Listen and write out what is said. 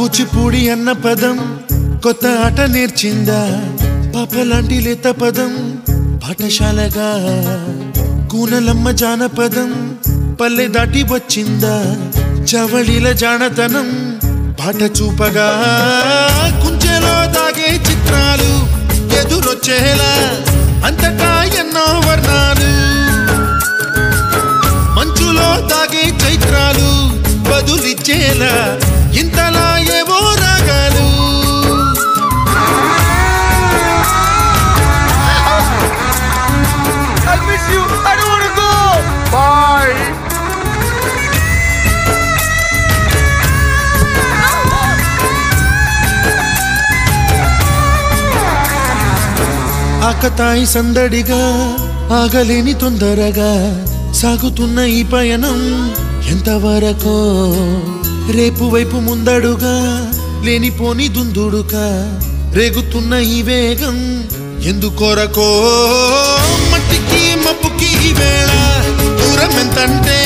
కూచిపూడి అన్న పదం కొత్త ఆట నేర్చిందా పాపలాంటి లేత పదం పాఠశాలగా కూనలమ్మ జానపదం పల్లె దాటి వచ్చిందా చవళిల జానతనం పాట చూపగా కుంచెలో దాగే చిత్రాలు ఎదురొచ్చేలా అంతటా ఎన్నో వర్ణాలు మంచులో దాగే చైత్రాలు బదులిచ్చేలా ఇంతలా ఏవో రాగాలు I miss you. I don't want to go. Bye. ఆకతాయి సందడిగా ఆగలేని తొందరగా సాగుతున్న ఈ పయనం ఎంతవరకో రేపు వైపు ముందడుగా లేనిపోని దుందుడుగా రేగుతున్న ఈ వేగం ఎందుకొరకో మట్టికి మప్పుకి వేళ దూరం ఎంతంటే